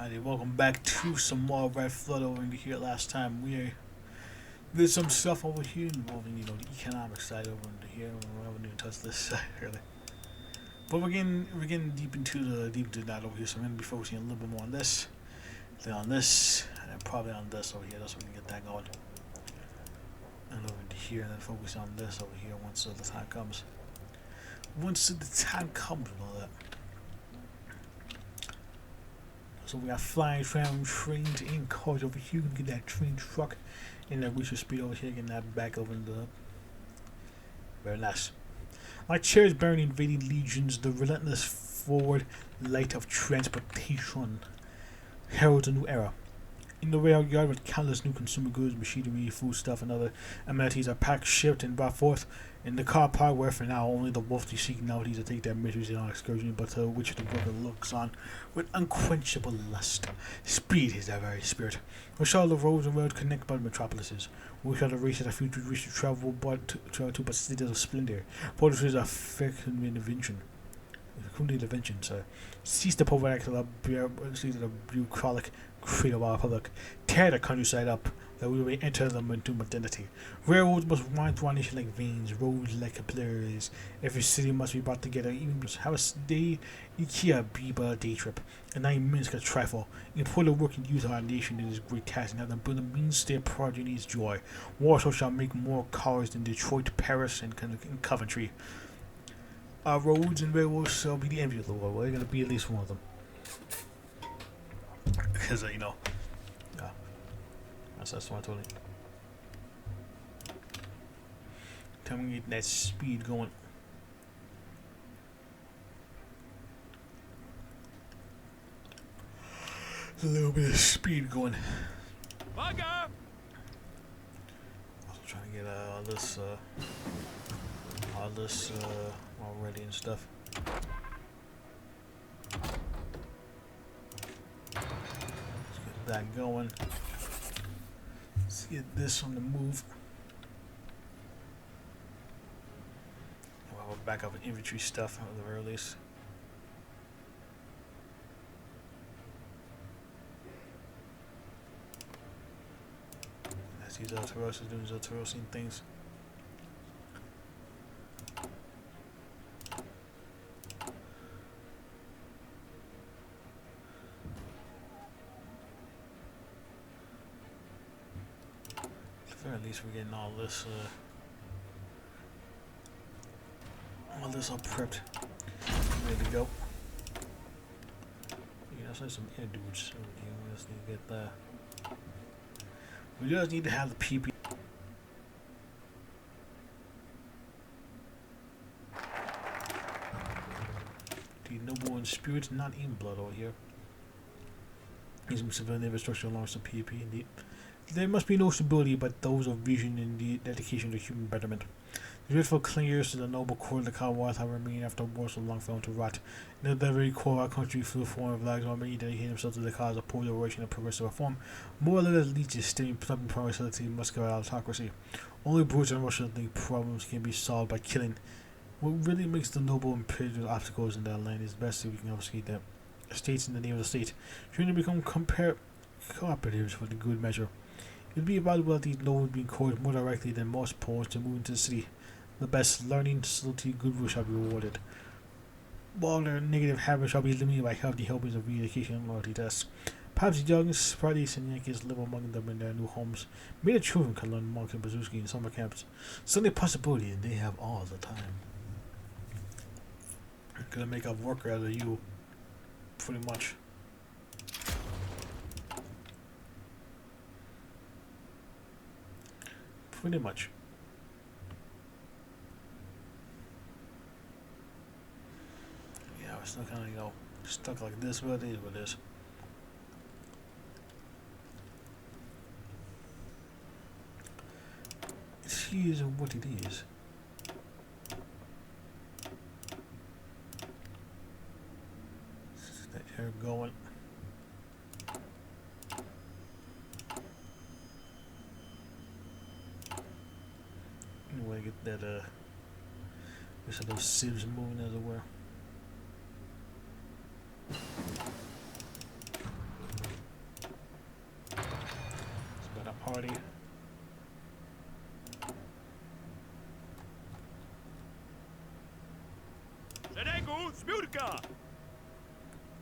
Howdy, welcome back to some more Red Flood over here. Last time we did some stuff over here involving, the economic side over here. We haven't even touched this side really. But we're getting deep into that over here, so I'm gonna be focusing a little bit more on this, then on this, and then probably on this over here. That's so we can get that going. And over here, and then focus on this over here once the time comes. Once the time comes and all that. So we got flying around trains and cars over here. You can get that train truck and that reach speed over here, getting that back over in the very nice. Like chairs bearing invading legions, the relentless forward light of transportation heralds a new era. In the rail yard with countless new consumer goods, machinery, foodstuff, and other amenities are packed, shipped, and brought forth in the car park where for now only the wealthy seek nowadays to take their miseries on excursion, but which the worker looks on with unquenchable lust. Speed is their very spirit. We shall the roads and roads connect by the metropolises. We shall the race of the future reach to travel but cities of splendor. Portraits are fecund invention. Sir. Seize the bucolic creed of our republic. Tear the countryside up, that we may enter them into modernity. Railroads must run through our nation like veins, roads like capillaries. Every city must be brought together, even must have a day. IKEA be but a day trip, and 9 minutes a trifle. Employ the working youth of our nation in this great task, and have them build a means their progeny's joy. Warsaw shall make more cars than Detroit, Paris, and Coventry. Our roads and railroads shall be the envy of the world. We're going to be at least one of them. Because, that's what I told you. Tell me get that speed going. A little bit of speed going. Bugger! Also trying to get all this all ready and stuff. Let's get that going. Let's get this on the move. We'll back up with infantry stuff at the very least. As these Zaltaros is doing Zaltarosian things. At least we're getting all this all prepped, ready to go. Yeah, that's like some air dudes over here. We just need to get that. We just need to have the PP. The noble in spirit, not in blood over here. Need some civilian infrastructure along with some PP indeed. There must be no stability but those of vision and the dedication to human betterment. The dreadful clingers to the noble core of the Commonwealth have remained after war so long fell into rot. In the very core of our country, through the form of lives, while many dedicate themselves to the cause of poor liberation and progressive reform, more or less leeches stemming from progressivity muscular autocracy. Only brutes and Russia think problems can be solved by killing. What really makes the noble imperial obstacles in that land is best if we can obfuscate them. States in the name of the state, trying to become cooperatives for the good measure. It would be valuable that these nobles be encouraged more directly than most poor to move into the city. The best learning, subtlety, goodwill shall be rewarded. While their negative habits shall be limited by healthy helpings of re-education and loyalty tests. Perhaps young, sprightly Yankees live among them in their new homes. Maybe the children can learn Mark and Bazuski in summer camps. Certainly a possibility, and they have all the time. Gonna make a worker out of you, pretty much. Pretty much. Yeah, we're still kind of, stuck like this, but it is what it is. It is what it is. That air going. Anyway, get that get those sieves moving as it were.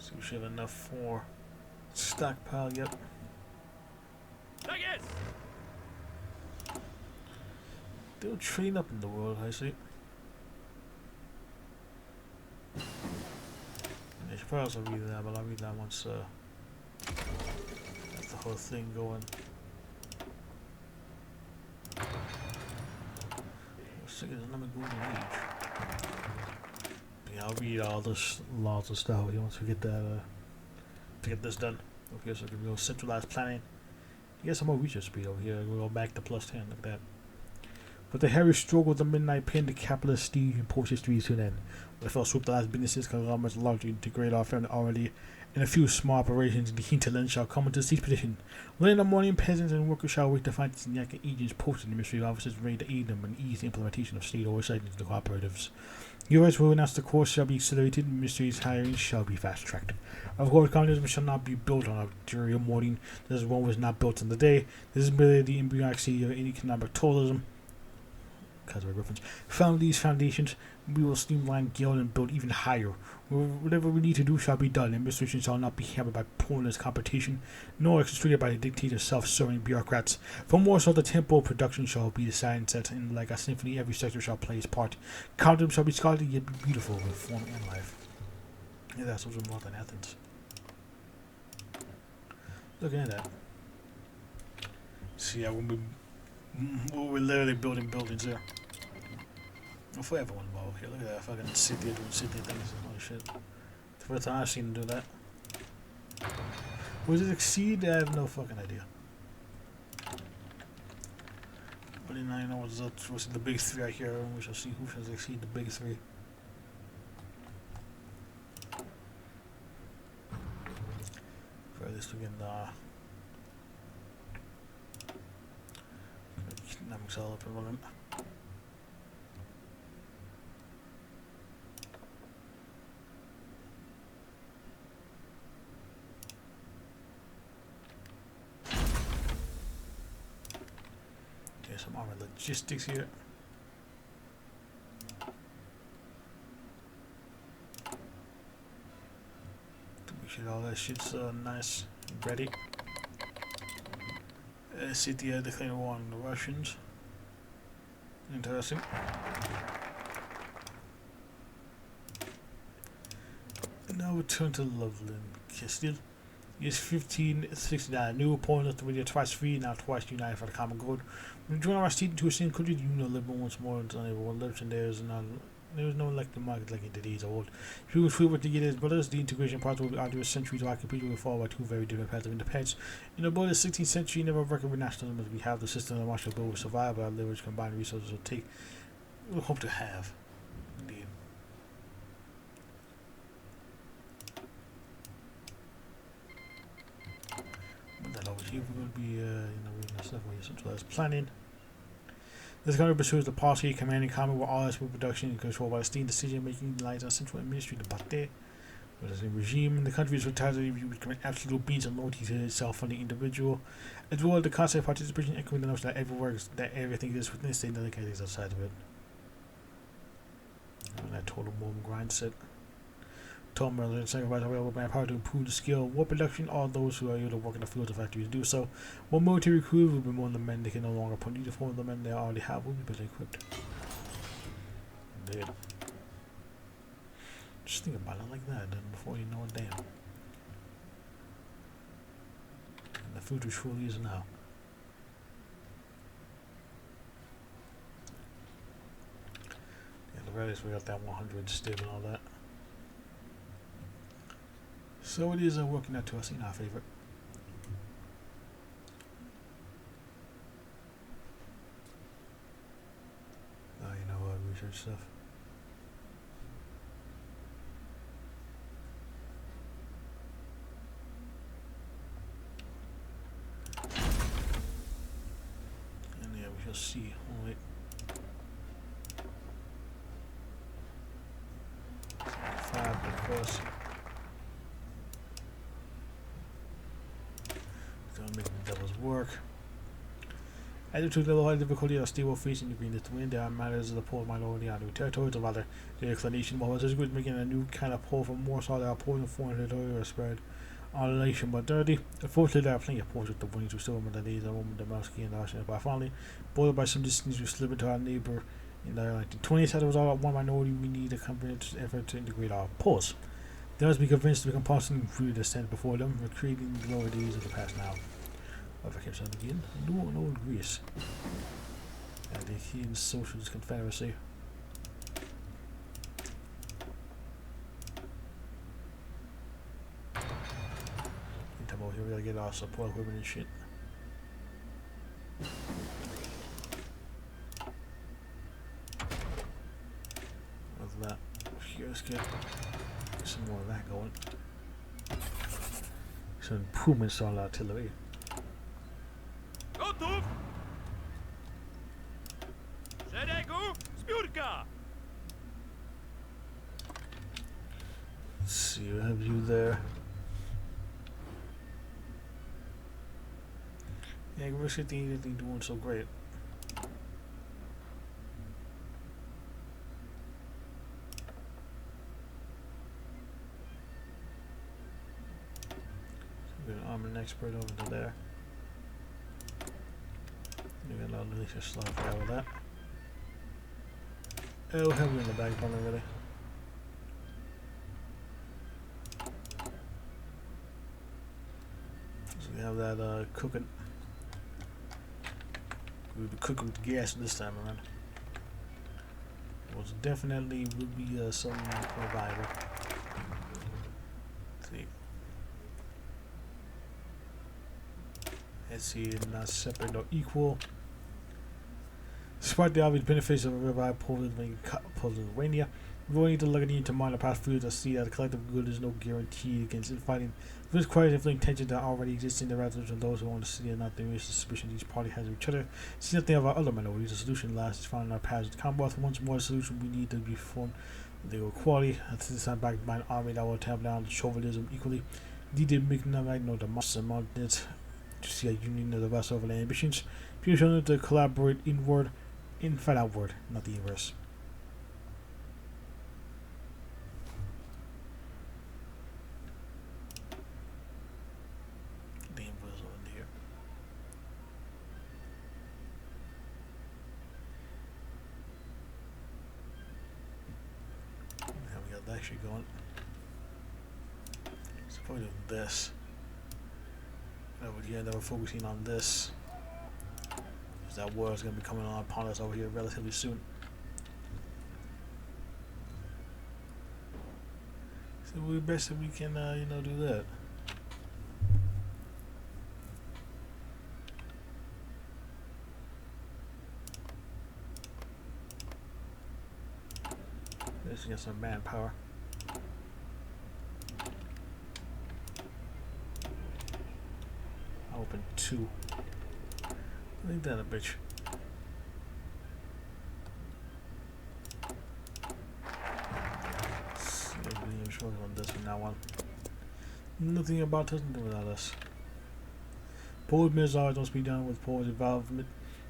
So we should have enough for stockpile, yep. They'll train up in the world, I see. I should probably also read that, but I'll read that once that's the whole thing going. Let me go in age. Yeah, I'll read all this laws and stuff once we get that to get this done. Okay, so we go centralized planning. Get some more research speed over here. We'll go back to +10. Look at that. But the hairy struggle of the midnight pinned the capitalist stage and post history to an end. When the first swoop the last businesses conglomerates largely integrate our family already, and a few small operations in the hinterland shall come into siege position. Late in the morning, peasants and workers shall wait to find the Nyakan agents posted in the ministry offices ready to aid them in ease the implementation of state oversight into the cooperatives. U.S. will announce the course shall be accelerated and ministry's hiring shall be fast-tracked. Of course, communism shall not be built on arterial morning. This one was not built in the day. This is merely the embryonic seed of any economic toilism. Reference. Found these foundations, we will streamline, scale, and build even higher. Whatever we need to do shall be done. Administration shall not be hampered by pointless competition, nor constricted by the dictator self-serving bureaucrats. For more so, the tempo of production shall be the science set, and like a symphony, every sector shall play its part. Countdom shall be scholarly yet be beautiful with form and life. Yeah, that's what's more than Athens. Look at that. See, we're literally building buildings here. For everyone involved here. Look at that fucking city doing city things. Holy shit. The first time I've seen them do that. Was it exceed? I have no fucking idea. But then I know what's the big three right here, and we shall see who shall exceed the big three. For this we can economics all up and running. Some armored logistics here. To make sure all that shit's nice and ready. City declared war on the Russians. Interesting. And now we turn to Loveland Castile. Years 1569, new opponents to video twice free, now twice united for the common good. When we join our state into a single country, the union live once more until everyone lives, and there was no elected market like in the days of old. If you would free with the United brothers, the integration process will be arduous. Centuries of occupation will fall by two very different paths of independence. In about the 16th century, never record with nationalism as we have the system of martial bill will survive, but our leverage combined resources will take. We'll hope to have. Indeed. That over here we're going to be reading stuff where you centralized planning. This country pursues the policy commanding common with all its production and control by the state decision making lies on central administrative party. But as a regime, the country is retarded with absolute obedience and loyalty to itself from the individual, as well as the concept of participation echoing the notion that everything is within the state and nothing is outside of it. And that total moment grind set. Told Merlin sacrifice available manpower to improve the skill of war production. All those who are able to work in the fields of factories do so. More military crews will be more than men. They can no longer put uniform. The men they already have will be better equipped. Indeed. Just think about it like that, then before you know it, damn. And the future truly is now. Yeah, the rest we got that 100 stib and all that. So it is working out to us in our favor. Research stuff. And yeah, we shall see. Oh, wait. 5 because it's gonna make the devil's work. Added to the low difficulty of stable facing the greenest wind, there are matters of the polar minority on new territories, or rather, the inclination, while this is making a new kind of pull from more solid opposing foreign territory spread on the nation modernity. Unfortunately, there are plenty of ports with the winds who still remember the days of Roman Demalski and Arsenal, but finally, bordered by some distance, we slip into our neighbor in the 1920s. As a result of one minority, we need a convinced effort to integrate our poles. They must be convinced to become possibly free to stand before them, recreating the glory days of the past now. If I kept saying again, no Greece. And the Achaean Socialist Confederacy. Meantime, over here we gotta get our support equipment and shit. With that, here, let's get some more of that going. Some improvements on artillery. Gotów! Szeregu! Zbiórka! Let's see, we have you there. Yeah, Risk ain't anything doing so great. I'm an expert over to there. We got a lot of militia slot out with that. Oh, heavy in the backbone already. So we have that cooking. We'll be cooking with gas this time around. It definitely would be some provider. Let's see, not separate nor equal. Despite the obvious benefits of a revived Pennsylvania, we will need to look into minor past feuds to see that the collective good is no guarantee against infighting. There is quite inflicting tension that already exists in the resolution of those who own the city and not the mere suspicion each party has of each other. See nothing of our other minorities. The solution last is found in our paths of the Commonwealth. Once more, the solution we need to be formed with equality. At this time, backed by an army that will tamp down chauvinism equally. Needed make no right, no the must amount it to see a union of the rest of the ambitions. People need to collaborate inward, fight outward, not the inverse. The inverse over here. Now we got that shit going. What's the point of this? Over here, they were focusing on this. Because that war is going to be coming on upon us over here relatively soon. So we best if we can, do that. Let's get some manpower. Open 2. Leave that a bitch. On this from now on. Nothing about us to do without us. Polar missiles must be done with Polar's involvement.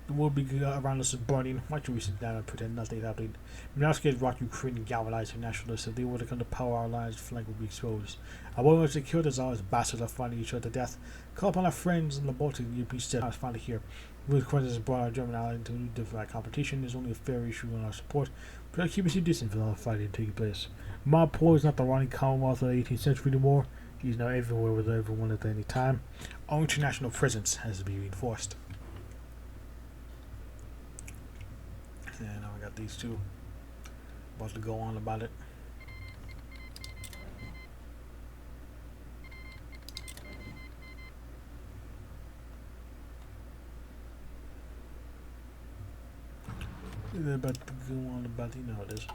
The world be around us is burning. Why don't we sit down and pretend nothing's happening? Minowski rock Ukraine and galvanize the nationalists. If they were to come to power, our alliance flank would be exposed. I want to secure this our bastards are fighting each other to death. Call upon our friends in the Baltic and European steps finally here. With questions brought our German ally into new different competition is only a fair issue on our support, but our keep us distant from all the fighting taking place. Mob Paul is not the running Commonwealth of the 18th century anymore. He's now everywhere with everyone at any time. Our international presence has to be reinforced. And now we got these two about to go on about it. They're about to go on about, you know how it is.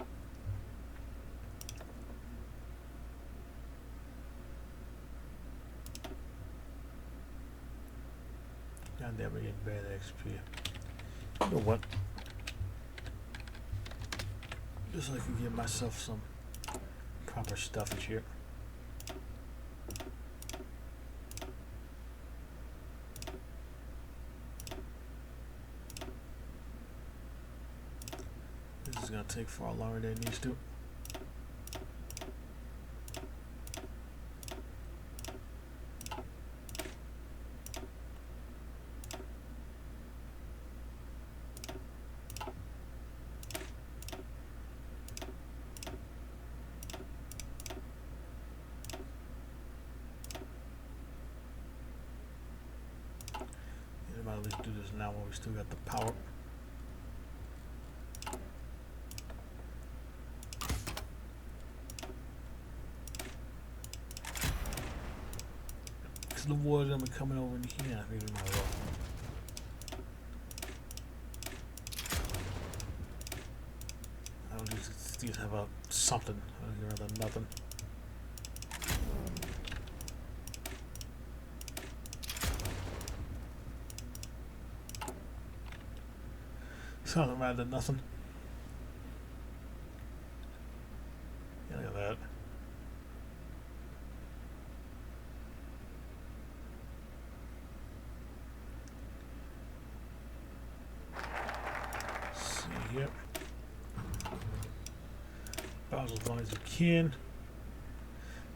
God damn, we're getting bad XP. You know what? Just so I can get myself some proper stuffage here. gonna take far longer than it needs to. Might at least do this now while we still got the power. Because the water's gonna be coming over in here. I think we might as well. I'll just have a something. I'd rather nothing. Something rather than nothing. Yeah, look at that. See here. Bounce as long as you can.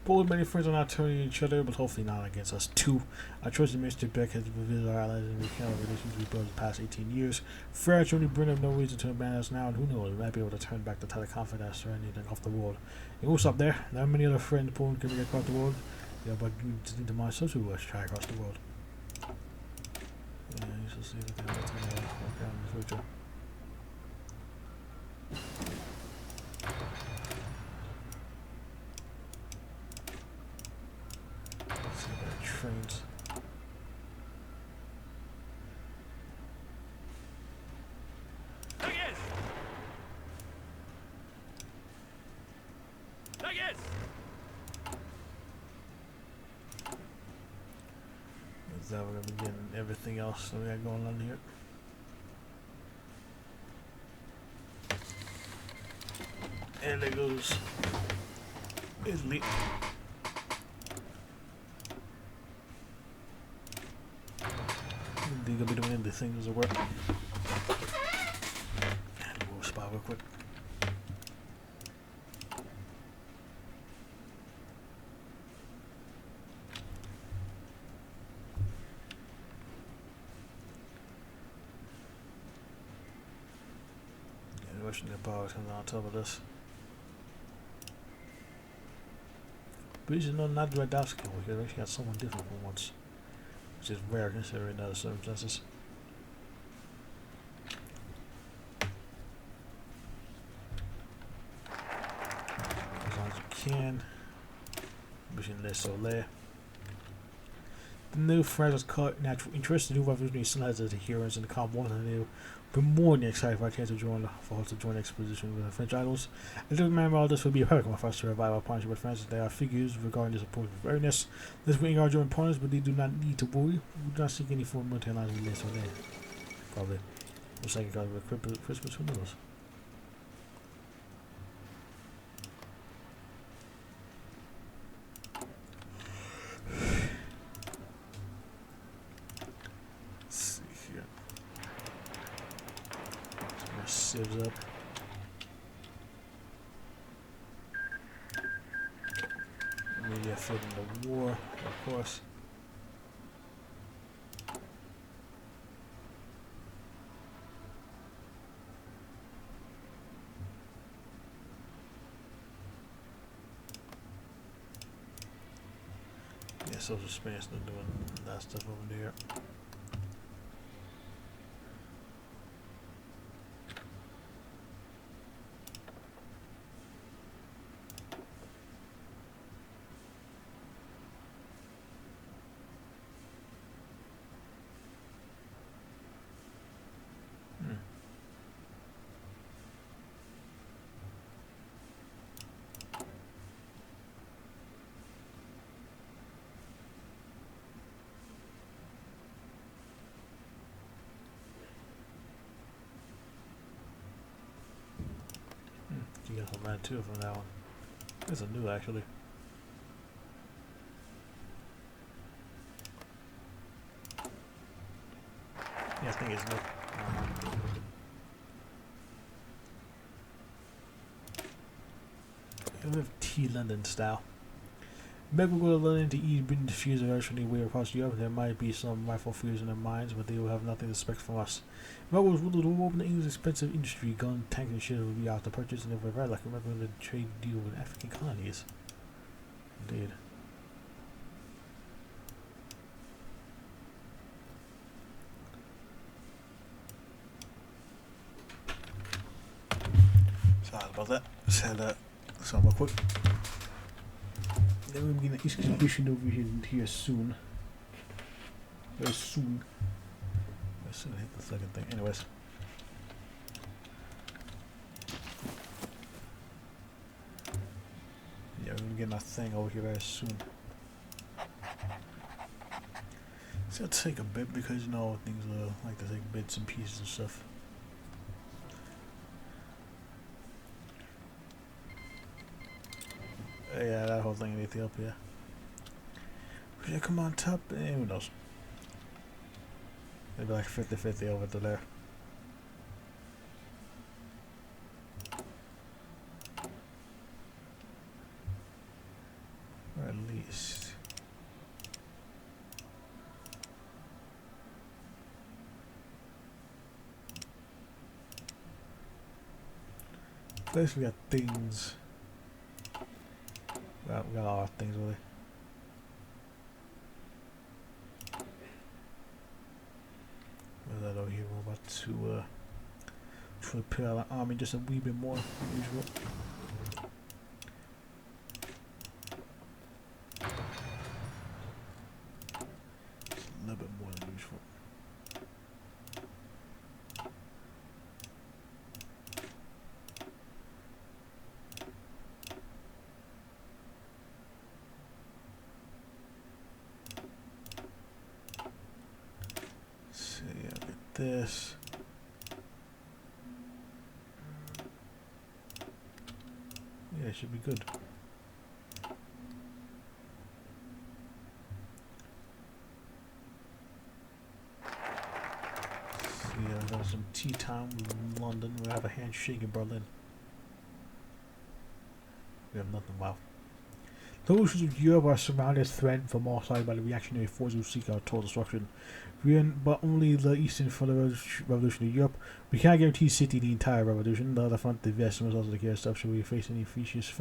Both many friends are not turning each other, but hopefully not against us too. I trust that Mr. Beck has visited our allies and recount our relations we built in the past 18 years. France only bring up no reason to abandon us now, and who knows, we might be able to turn back the tide of confidence or anything off the world. And what's up there? There are many other friends Poland can get across the world. Yeah, but you just need to mind social wars try across the world. Yeah, you shall see that that's going to work out in the future. Trains. Is that we're gonna be getting everything else that we got going on here? And there goes Italy. They're gonna be doing the things that work. And we'll spot real quick. Yeah, the Russian power comes on top of this. But you should know not the right dots skill here. We actually got someone different for once. Which is rare considering other circumstances. As long as you can. Mission less so there. The new friend was caught natural interest. The new revolutionary son has adherents in the calm one and they'll be more than excited for our chance to join the expedition with the French idols. I do remember all this will be a perfect one for us to revive our partnership with France as they are figures regarding this approach with awareness. This will engage our opponents, but they do not need to worry. We do not seek any form of military alliance with this or there. Probably. Looks like it got with Christmas, who knows? Sieves up. Media foot in the war, of course. Yeah, social space not doing that stuff over there. You got some red too from that one. It's a new actually. Yeah, I think it's new. We have T London style. Meg will go to London to eat British fears of actually way across Europe. There might be some rightful fears in their minds, but they will have nothing to expect from us. Meg was willing to open the English expensive industry, gun, tanks, and shit will be out to purchase, and if we're very lucky, we're going to trade deal with African colonies. Indeed. Sorry about that. Just had that somewhat quick. Then we'll begin the exhibition over here soon. Very soon. As soon as I hit the second thing. Anyways. Yeah, we're gonna get our thing over here very soon. It's gonna take a bit because you know things like to take bits and pieces and stuff. Yeah, that whole thing in Ethiopia. Should I come on top? Who knows? Maybe like 50-50 over to there. Or at least. First we got things. Well, we got a lot of things really. That over here, we're about to try to put out an army just a wee bit more than usual. Just a little bit more than usual. This. Yeah, it should be good. So yeah, we got some tea time in London. We have a handshake in Berlin. We have nothing. Wow. Those of Europe are surrounded, threatened from all sides by the reactionary forces who seek our total destruction. We are but only the eastern front of the revolution of Europe. We cannot guarantee city the entire revolution. The other front, the investments, also the care stuff, should we face any fierce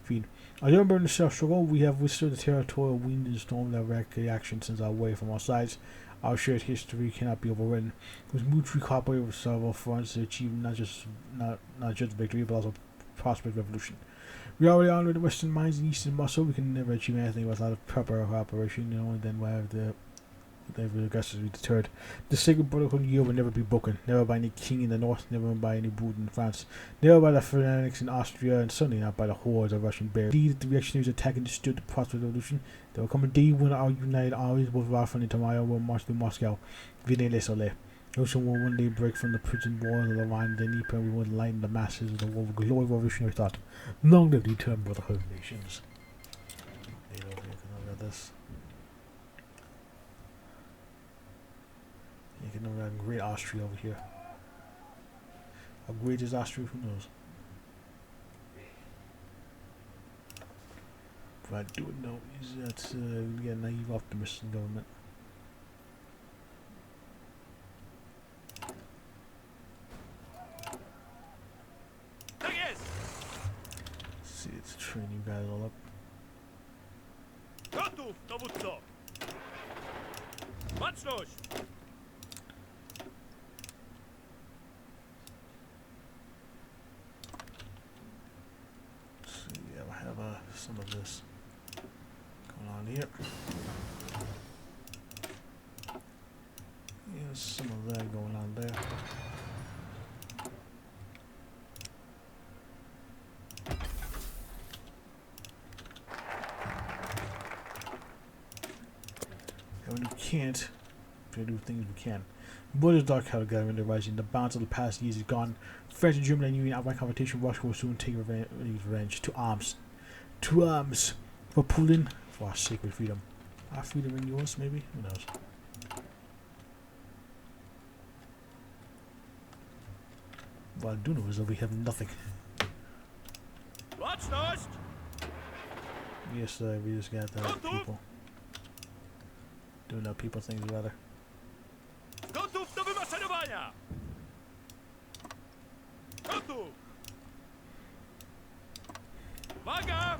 feed. I remember in the South struggle, we have withstood the territorial wind and storm that wrecked reaction since our way from all sides. Our shared history cannot be overwritten. With mutually cooperated with several fronts to achieve not just victory, but also prosperous revolution. We already honored the Western minds and Eastern muscle. We can never achieve anything without a proper cooperation. Only then will have the aggressors be deterred. The sacred brotherhood of Europe will never be broken. Never by any king in the north, never by any brood in France, never by the fanatics in Austria, and certainly not by the hordes of Russian bears. Indeed, the reactionaries attack and destroy the prosperous revolution. There will come a day when our united armies, both of our friendly tomorrow, will march to Moscow. Venez les soleils. Ocean will one day break from the prison walls of the Rhine and the Dnieper, and we will enlighten the masses of the world with glory of revolutionary thought. Long live the eternal brotherhood of nations. Look at this. You can know that great Austria over here. How great is Austria? Who knows? What I do know is that we get naive optimists in government. See, it's train you guys all up. Готов, dowódco! Baczność! So yeah, I have some of this going on here. Yeah, some of that going on there. And when we can't, we do things we can. But it's dark how the government is rising. The bounds of the past years is gone. France and Germany and Union outright confrontation. Russia will soon take revenge. To arms. To arms. For Poland. For our sacred freedom. Our freedom and yours, maybe? Who knows? What I do know is that we have nothing. Baczność! Yes, we just got the people. Doing the people things rather. Gotów do wymaszerowania! Gotów! Uwaga!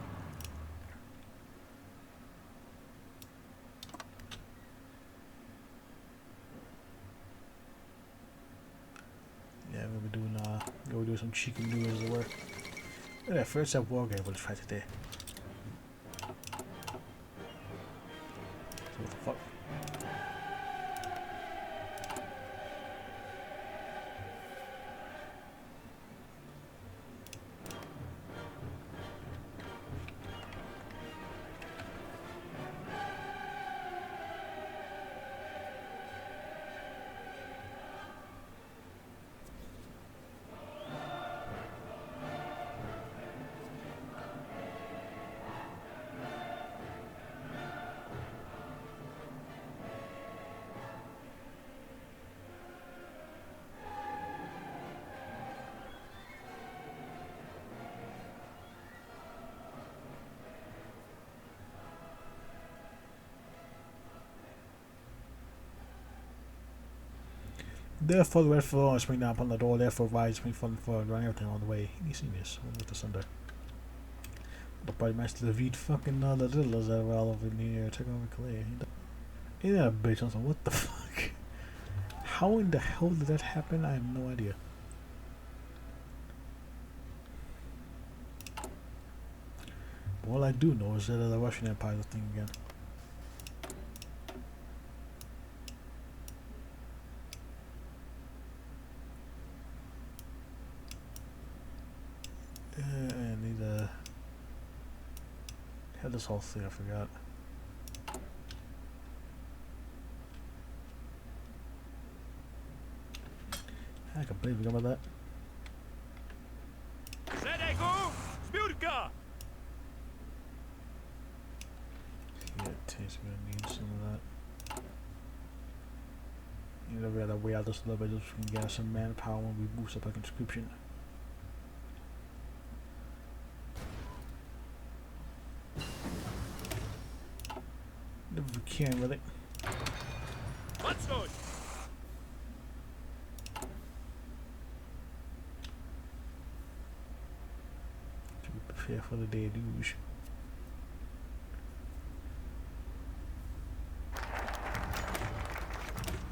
Yeah, we'll be doing we'll do some chicken noodles at work. Look at that first up war game we'll try today. So what the fuck? Therefore, the red floor spring down upon the door, therefore rise, spring forward, run everything on the way. You see this? One with the thunder. The bright master of eat fucking the littlers that were all over in the air, take over clay. Ain't that a bitch? I was like, what the fuck? How in the hell did that happen? I have no idea. But all I do know is that the Russian Empire is a thing again. I need to had this whole thing, I forgot. I completely forgot about that. Szeregu! Zbiórka! Yeah, it tastes gonna need some of that. You know, we gotta wait out this a little bit just so we can get some manpower when we boost up our conscription. If we can, really. Baczność! To prepare for the deluge.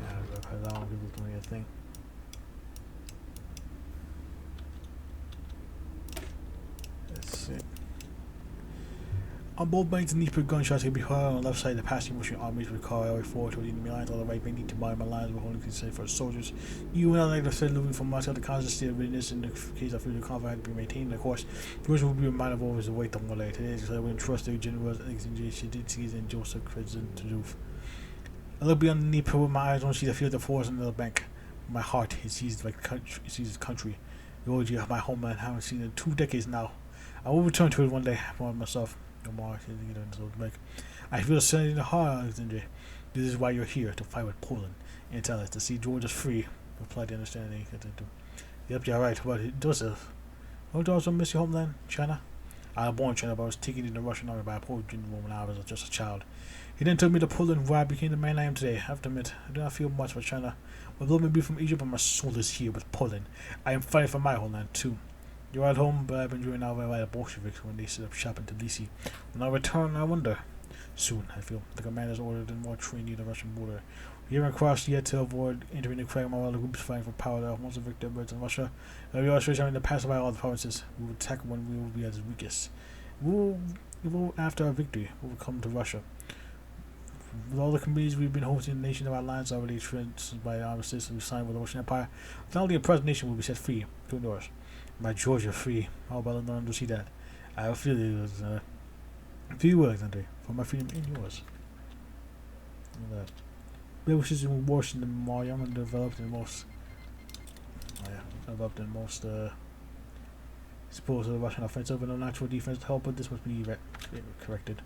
Yeah, because I don't give it anything. Let's see. On both banks, the need for gunshots can be heard on the left side. The passing Russian armies recoil forward toward the enemy lines. On the right, they need to mine my lines. We're holding safe for the soldiers. You and I like to say, moving from Moscow to constant state of readiness in the case of future combat had to be maintained. Of course, the Russians will be reminded of always the wait on one day. Today, I wouldn't trust their generals Alexander Shaditsky and Joseph Kretsin to do. I look beyond the Dnieper with my eyes don't see the field of force on the other bank. My heart is seized by country. It seized country. The orgy of my homeland. I haven't seen it in 2 decades now. I will return to it one day. For myself. No more. I feel certainly in the heart, Alexander. This is why you're here, to fight with Poland. And tell us to see George is free. Reply to understanding. Yep, you're right. But Joseph. Don't you also miss your homeland, China? I was born in China, but I was taken in the Russian army by a Polish general when I was just a child. He then took me to Poland, where I became the man I am today. I have to admit, I do not feel much for China. My blood may be from Egypt, but my soul is here with Poland. I am fighting for my homeland, too. You're at home, but I've been doing now by the Bolsheviks when they set up shop in Tbilisi. When I return, I wonder. Soon, I feel. The commanders ordered and more trained near the Russian border. We haven't crossed yet to avoid entering the crack while the groups fighting for power. Once the victor emerges in Russia, we are trying to pass by all the provinces. We will attack when we will be at its weakest. We will, after our victory, we will come to Russia. With all the committees we've been hosting, the nation of our lands already trenched by armistice we signed with the Russian Empire. Not only the present nation will be set free to endorse. My Georgia free. How about them to see that? I feel it was few words, Andre, for my freedom and yours. Look at that. Bill is in Washington more young and developed in most supposed to the Russian offensive and no natural defense to help, but this must be corrected.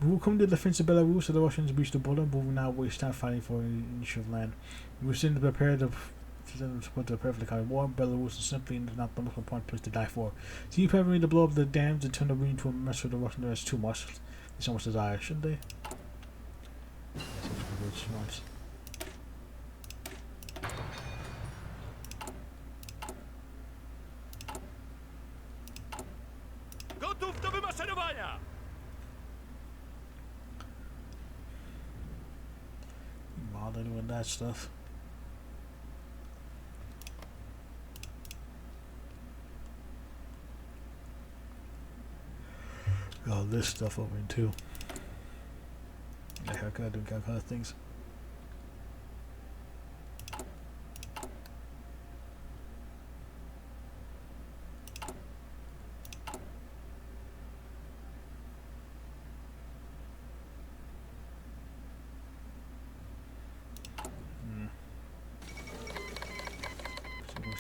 We will come to the defense of Belarus, so the Russians breach the border, but we will now waste time fighting for an inch of land. We will send to prepare the Support the perfectly kind. War, Belarus is simply not the most important place to die for. So you probably need to blow up the dams and turn the region to a mess with the Russian. That's too much. There's so much to die, shouldn't they? Nice. Gotów do wymaszerowania! Bother doing that stuff. Got all this stuff open too. Yeah, how can I do all kind of things?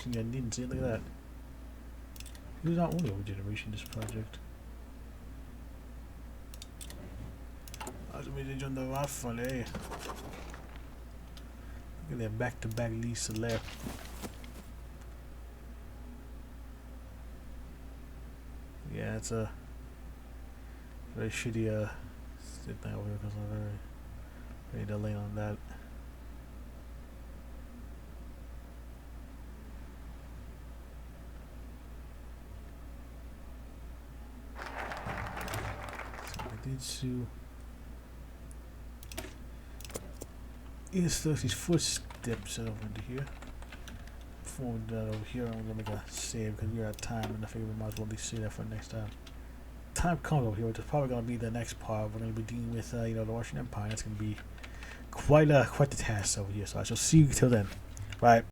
I didn't see it. Look at that. It was not only over generation this project. Also wir sind schon der Waffen, ey. Look at that back-to-back Lisa left. Yeah, it's a very shitty thing over here because I'm very delayed on that. So insert these footsteps over into here. Forward that over here. I'm gonna make a save because we're at time, and I figure we might as well be see that for next time. Time comes over here, which is probably gonna be the next part. We're gonna be dealing with you know, the Russian Empire. It's gonna be quite the task over here. So I shall see you till then. Bye.